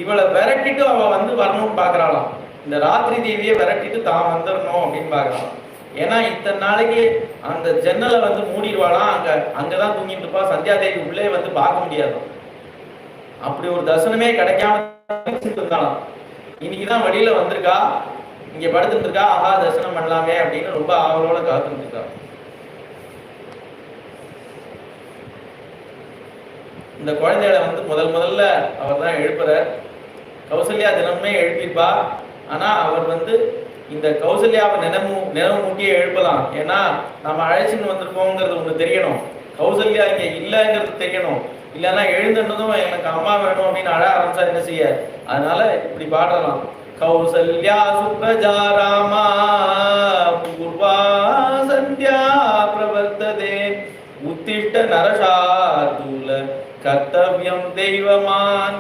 இவளை விரட்டிட்டு அவ வந்து வரணும்னு பாக்குறாளாம். இந்த ராத்திரி தேவியை விரட்டிட்டு தான் வந்துடணும் அப்படின்னு பாக்குறாளாம். ஏன்னா இத்தனை நாளைக்கு அந்த ஜன்னலை வந்து மூடிடுவாளாம். அங்கதான் தூங்கிட்டு இருப்பா. சந்தியா தேவி உள்ளே வந்து பார்க்க முடியாது. அப்படி ஒரு தரிசனமே கிடைக்காம இருந்தாலும் இன்னைக்குதான் வழியில வந்திருக்கா, இங்க படுத்துட்டு இருக்கா. ஆஹா, தரிசனம் பண்ணலாமே அப்படின்னு ரொம்ப ஆவலோட காத்துட்டு இருக்கா. இந்த குழந்தைகளை வந்து முதல்ல அவர் தான் எழுப்புறார். கௌசல்யா தினமுமே எழுப்பியிருப்பா. ஆனா அவர் வந்து இந்த கௌசல்யாவை நினைவு மூட்டியே எழுப்பலாம். ஏன்னா நம்ம அழைச்சின்னு வந்திருக்கோங்கிறது ஒண்ணு தெரியணும். கௌசல்யா இங்க இல்லைங்கிறது தெரியணும். இல்லைன்னா எழுந்துட்டதும் எனக்கு அம்மா வேணும் அப்படின்னு அழ ஆரம்பிச்சா என்ன செய்ய? அதனால இப்படி பாடலாம். கௌசல்யா சுப்ரஜா ராமா பூர்வா சந்தியா பிரவர்த்ததே உத்திஷ்ட நரசார்தூல கர்த்தவ்யம் தெய்வமான்